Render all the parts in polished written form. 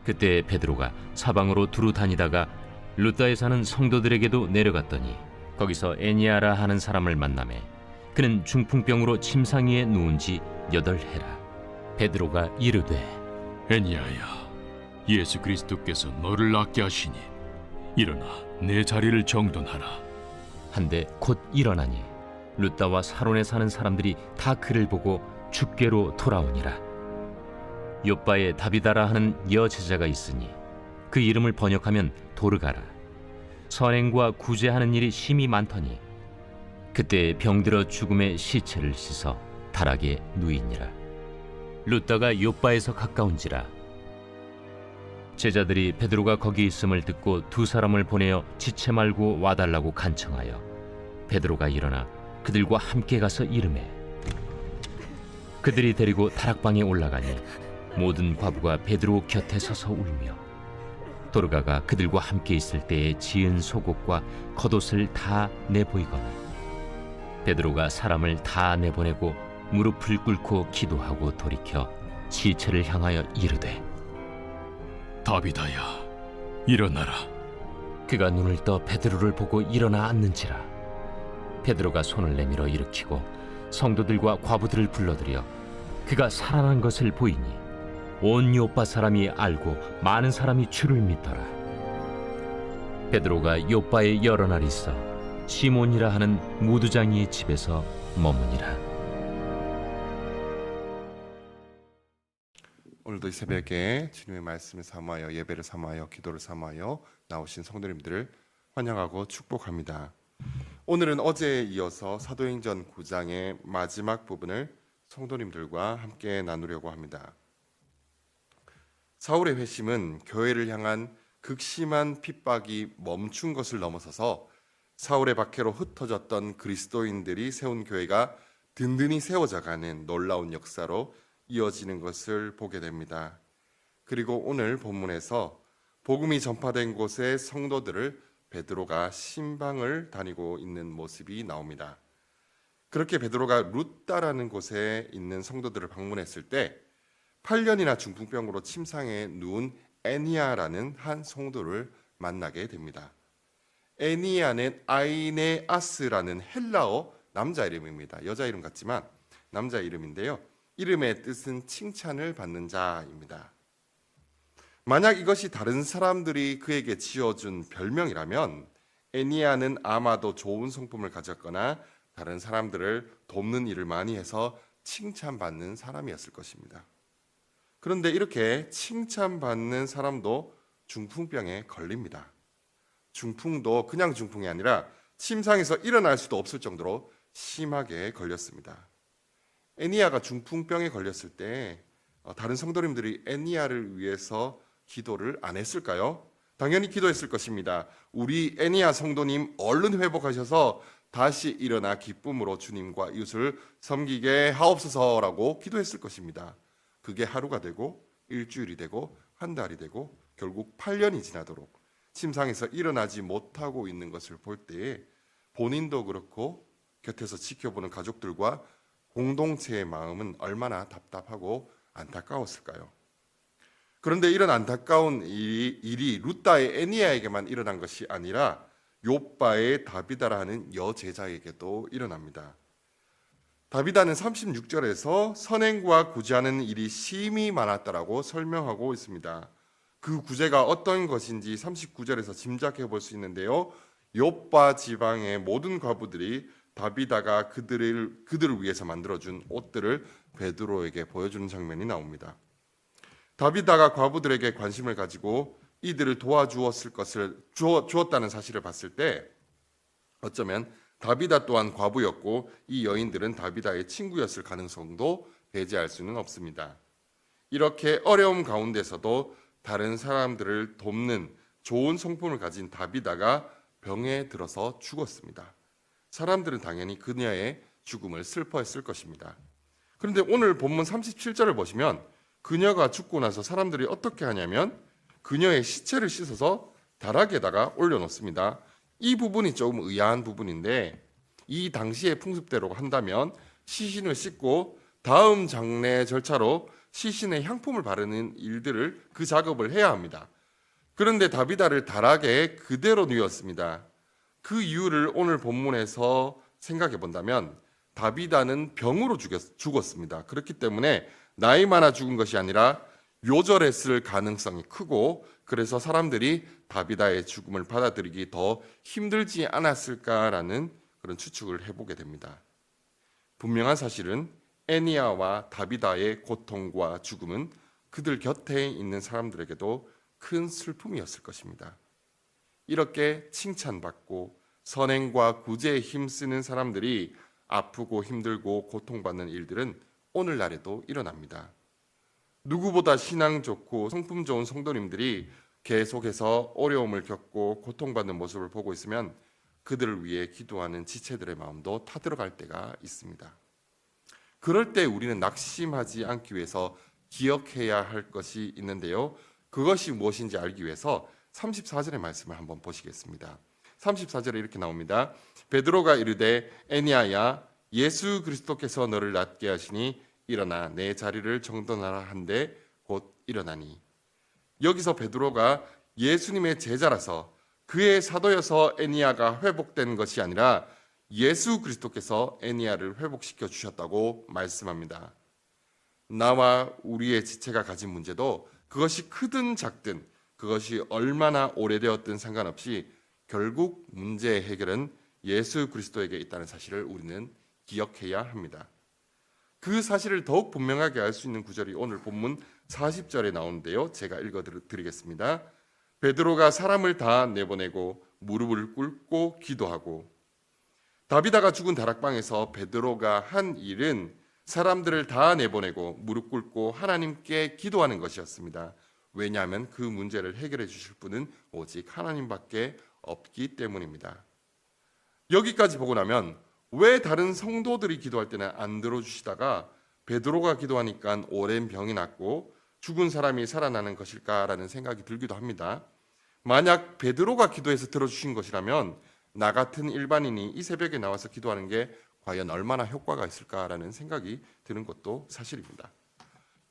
그때 베드로가 사방으로 두루 다니다가 룻다에 사는 성도들에게도 내려갔더니 거기서 에니아라 하는 사람을 만나매 그는 중풍병으로 침상 위에 누운 지 8해라. 베드로가 이르되 에니야야, 예수 그리스도께서 너를 낫게 하시니 일어나 내 자리를 정돈하라. 한데 곧 일어나니 룻다와 사론에 사는 사람들이 다 그를 보고 주께로 돌아오니라. 욥바에 다비다라 하는 여제자가 있으니 그 이름을 번역하면 도르가라. 선행과 구제하는 일이 심히 많더니 그때 병들어 죽음의 시체를 씻어 다락에 누이니라. 룻다가 욥바에서 가까운지라. 제자들이 베드로가 거기 있음을 듣고 2 사람을 보내어 지체 말고 와달라고 간청하여 베드로가 일어나 그들과 함께 가서 이르매 그들이 데리고 다락방에 올라가니 모든 과부가 베드로 곁에 서서 울며 도르가가 그들과 함께 있을 때에 지은 속옷과 겉옷을 다 내보이거늘 베드로가 사람을 다 내보내고 무릎을 꿇고 기도하고 돌이켜 시체를 향하여 이르되 다비다야, 일어나라. 그가 눈을 떠 베드로를 보고 일어나 앉는지라. 베드로가 손을 내밀어 일으키고 성도들과 과부들을 불러들여 그가 살아난 것을 보이니 온 욥바 사람이 알고 많은 사람이 주를 믿더라. 베드로가 욥바에 여러 날 있어 시몬이라 하는 무두장이의 집에서 머무니라. 오늘도 이 새벽에 주님의 말씀을 삼아여 예배를 삼아여 기도를 삼아여 나오신 성도님들을 환영하고 축복합니다. 오늘은 어제에 이어서 사도행전 9장의 마지막 부분을 성도님들과 함께 나누려고 합니다. 사울의 회심은 교회를 향한 극심한 핍박이 멈춘 것을 넘어서서 사울의 박해로 흩어졌던 그리스도인들이 세운 교회가 든든히 세워져가는 놀라운 역사로 이어지는 것을 보게 됩니다. 그리고 오늘 본문에서 복음이 전파된 곳의 성도들을 베드로가 신방을 다니고 있는 모습이 나옵니다. 그렇게 베드로가 룻다라는 곳에 있는 성도들을 방문했을 때 8년이나 중풍병으로 침상에 누운 에니야라는 한 성도를 만나게 됩니다. 에니야는 아이네아스라는 헬라어 남자 이름입니다. 여자 이름 같지만 남자 이름인데요. 이름의 뜻은 칭찬을 받는 자입니다. 만약 이것이 다른 사람들이 그에게 지어준 별명이라면 에니야는 아마도 좋은 성품을 가졌거나 다른 사람들을 돕는 일을 많이 해서 칭찬받는 사람이었을 것입니다. 그런데 이렇게 칭찬받는 사람도 중풍병에 걸립니다. 중풍도 그냥 중풍이 아니라 침상에서 일어날 수도 없을 정도로 심하게 걸렸습니다. 에니야가 중풍병에 걸렸을 때 다른 성도님들이 에니야를 위해서 기도를 안 했을까요? 당연히 기도했을 것입니다. 우리 에니야 성도님 얼른 회복하셔서 다시 일어나 기쁨으로 주님과 이웃을 섬기게 하옵소서라고 기도했을 것입니다. 그게 하루가 되고 일주일이 되고 한 달이 되고 결국 8년이 지나도록 침상에서 일어나지 못하고 있는 것을 볼 때에 본인도 그렇고 곁에서 지켜보는 가족들과 공동체의 마음은 얼마나 답답하고 안타까웠을까요? 그런데 이런 안타까운 일이 룻다의 에니야에게만 일어난 것이 아니라 욥바의 다비다라 하는 여제자에게도 일어납니다. 다비다는 36절에서 선행과 구제하는 일이 심히 많았다라고 설명하고 있습니다. 그 구제가 어떤 것인지 39절에서 짐작해 볼 수 있는데요. 욥바 지방의 모든 과부들이 다비다가 그들을 위해서 만들어준 옷들을 베드로에게 보여주는 장면이 나옵니다. 다비다가 과부들에게 관심을 가지고 이들을 주었다는 사실을 봤을 때 어쩌면 다비다 또한 과부였고 이 여인들은 다비다의 친구였을 가능성도 배제할 수는 없습니다. 이렇게 어려움 가운데서도 다른 사람들을 돕는 좋은 성품을 가진 다비다가 병에 들어서 죽었습니다. 사람들은 당연히 그녀의 죽음을 슬퍼했을 것입니다. 그런데 오늘 본문 37절을 보시면 그녀가 죽고 나서 사람들이 어떻게 하냐면 그녀의 시체를 씻어서 다락에다가 올려놓습니다. 이 부분이 조금 의아한 부분인데 이 당시의 풍습대로 한다면 시신을 씻고 다음 장례 절차로 시신에 향품을 바르는 일들을 그 작업을 해야 합니다. 그런데 다비다를 다락에 그대로 뉘었습니다. 그 이유를 오늘 본문에서 생각해 본다면 다비다는 병으로 죽었습니다. 그렇기 때문에 나이 많아 죽은 것이 아니라 요절했을 가능성이 크고 그래서 사람들이 다비다의 죽음을 받아들이기 더 힘들지 않았을까라는 그런 추측을 해보게 됩니다. 분명한 사실은 애니야와 다비다의 고통과 죽음은 그들 곁에 있는 사람들에게도 큰 슬픔이었을 것입니다. 이렇게 칭찬받고 선행과 구제에 힘쓰는 사람들이 아프고 힘들고 고통받는 일들은 오늘날에도 일어납니다. 누구보다 신앙 좋고 성품 좋은 성도님들이 계속해서 어려움을 겪고 고통받는 모습을 보고 있으면 그들을 위해 기도하는 지체들의 마음도 타들어갈 때가 있습니다. 그럴 때 우리는 낙심하지 않기 위해서 기억해야 할 것이 있는데요. 그것이 무엇인지 알기 위해서 34절의 말씀을 한번 보시겠습니다. 34절에 이렇게 나옵니다. 베드로가 이르되 애니야야 예수 그리스도께서 너를 낫게 하시니 일어나 내 자리를 정돈하라 한데 곧 일어나니. 여기서 베드로가 예수님의 제자라서 그의 사도여서 애니야가 회복된 것이 아니라 예수 그리스도께서 애니야를 회복시켜 주셨다고 말씀합니다. 나와 우리의 지체가 가진 문제도 그것이 크든 작든 그것이 얼마나 오래되었든 상관없이 결국 문제의 해결은 예수 그리스도에게 있다는 사실을 우리는 기억해야 합니다. 그 사실을 더욱 분명하게 알 수 있는 구절이 오늘 본문 40절에 나오는데요. 제가 읽어드리겠습니다. 베드로가 사람을 다 내보내고 무릎을 꿇고 기도하고. 다비다가 죽은 다락방에서 베드로가 한 일은 사람들을 다 내보내고 무릎 꿇고 하나님께 기도하는 것이었습니다. 왜냐하면 그 문제를 해결해 주실 분은 오직 하나님밖에 없기 때문입니다. 여기까지 보고 나면 왜 다른 성도들이 기도할 때는 안 들어주시다가 베드로가 기도하니까 오랜 병이 낫고 죽은 사람이 살아나는 것일까라는 생각이 들기도 합니다. 만약 베드로가 기도해서 들어주신 것이라면 나 같은 일반인이 이 새벽에 나와서 기도하는 게 과연 얼마나 효과가 있을까라는 생각이 드는 것도 사실입니다.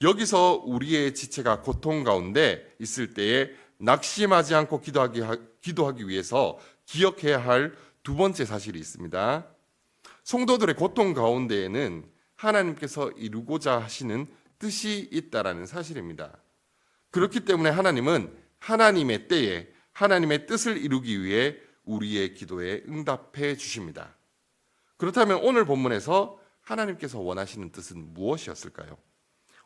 여기서 우리의 지체가 고통 가운데 있을 때에 낙심하지 않고 기도하기 위해서 기억해야 할 두 번째 사실이 있습니다. 성도들의 고통 가운데에는 하나님께서 이루고자 하시는 뜻이 있다라는 사실입니다. 그렇기 때문에 하나님은 하나님의 때에 하나님의 뜻을 이루기 위해 우리의 기도에 응답해 주십니다. 그렇다면 오늘 본문에서 하나님께서 원하시는 뜻은 무엇이었을까요?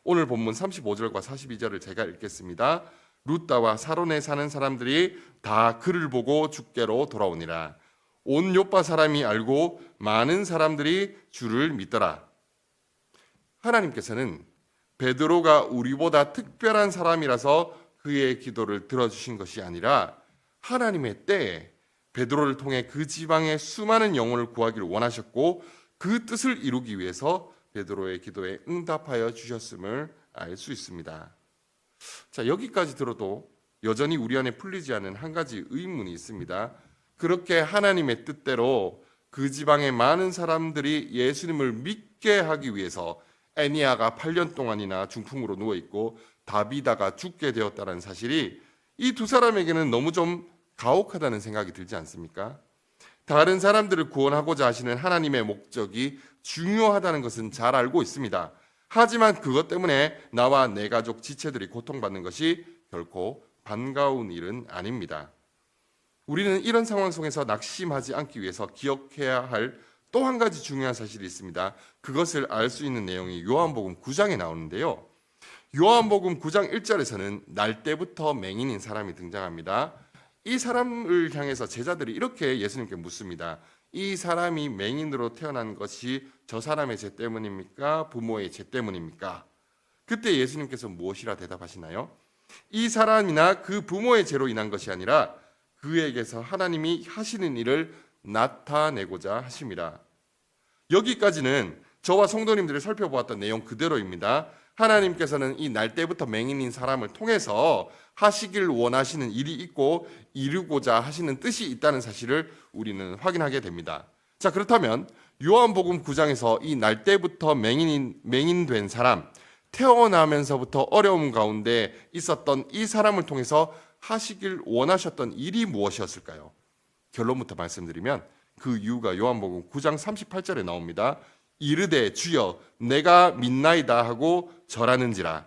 오늘 본문 35절과 42절을 제가 읽겠습니다. 룻다와 사론에 사는 사람들이 다 그를 보고 주께로 돌아오니라. 온 요파 사람이 알고 많은 사람들이 주를 믿더라. 하나님께서는 베드로가 우리보다 특별한 사람이라서 그의 기도를 들어주신 것이 아니라 하나님의 때에 베드로를 통해 그 지방의 수많은 영혼을 구하기를 원하셨고 그 뜻을 이루기 위해서 베드로의 기도에 응답하여 주셨음을 알 수 있습니다. 자, 여기까지 들어도 여전히 우리 안에 풀리지 않은 한 가지 의문이 있습니다. 그렇게 하나님의 뜻대로 그 지방의 많은 사람들이 예수님을 믿게 하기 위해서 애니야가 8년 동안이나 중풍으로 누워있고 다비다가 죽게 되었다는 사실이 이 두 사람에게는 너무 좀 가혹하다는 생각이 들지 않습니까? 다른 사람들을 구원하고자 하시는 하나님의 목적이 중요하다는 것은 잘 알고 있습니다. 하지만 그것 때문에 나와 내 가족 지체들이 고통받는 것이 결코 반가운 일은 아닙니다. 우리는 이런 상황 속에서 낙심하지 않기 위해서 기억해야 할 또 한 가지 중요한 사실이 있습니다. 그것을 알 수 있는 내용이 요한복음 9장에 나오는데요. 요한복음 9장 1절에서는 날 때부터 맹인인 사람이 등장합니다. 이 사람을 향해서 제자들이 이렇게 예수님께 묻습니다. 이 사람이 맹인으로 태어난 것이 저 사람의 죄 때문입니까? 부모의 죄 때문입니까? 그때 예수님께서 무엇이라 대답하시나요? 이 사람이나 그 부모의 죄로 인한 것이 아니라 그에게서 하나님이 하시는 일을 나타내고자 하심이라. 여기까지는 저와 성도님들이 살펴보았던 내용 그대로입니다. 하나님께서는 이 날 때부터 맹인인 사람을 통해서 하시길 원하시는 일이 있고 이루고자 하시는 뜻이 있다는 사실을 우리는 확인하게 됩니다. 자, 그렇다면 요한복음 9장에서 이 날 때부터 맹인된 사람, 태어나면서부터 어려움 가운데 있었던 이 사람을 통해서 하시길 원하셨던 일이 무엇이었을까요? 결론부터 말씀드리면 그 이유가 요한복음 9장 38절에 나옵니다. 이르되 주여 내가 믿나이다 하고 절하는지라.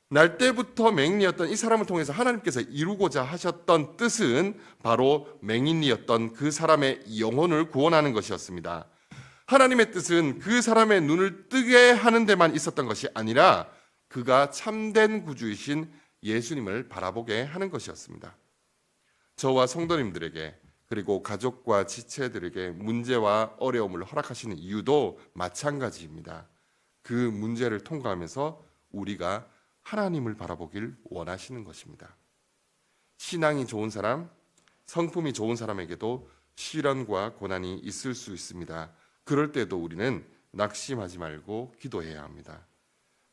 날 때부터 맹인이었던 이 사람을 통해서 하나님께서 이루고자 하셨던 뜻은 바로 맹인이었던 그 사람의 영혼을 구원하는 것이었습니다. 하나님의 뜻은 그 사람의 눈을 뜨게 하는 데만 있었던 것이 아니라 그가 참된 구주이신 예수님을 바라보게 하는 것이었습니다. 저와 성도님들에게 그리고 가족과 지체들에게 문제와 어려움을 허락하시는 이유도 마찬가지입니다. 그 문제를 통과하면서 우리가 하나님을 바라보길 원하시는 것입니다. 신앙이 좋은 사람, 성품이 좋은 사람에게도 시련과 고난이 있을 수 있습니다. 그럴 때도 우리는 낙심하지 말고 기도해야 합니다.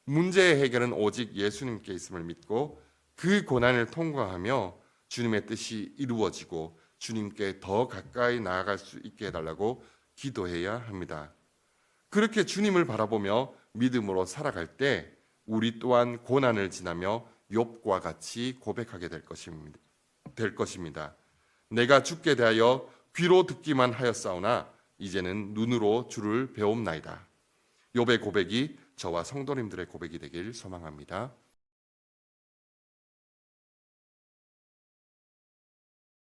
문제의 해결은 오직 예수님께 있음을 믿고 그 고난을 통과하며 주님의 뜻이 이루어지고 주님께 더 가까이 나아갈 수 있게 해달라고 기도해야 합니다. 그렇게 주님을 바라보며 믿음으로 살아갈 때 우리 또한 고난을 지나며 욥과 같이 고백하게 될 것입니다. 내가 주께 대하여 귀로 듣기만 하였사오나 이제는 눈으로 주를 배움나이다. 욥의 고백이 저와 성도님들의 고백이 되길 소망합니다.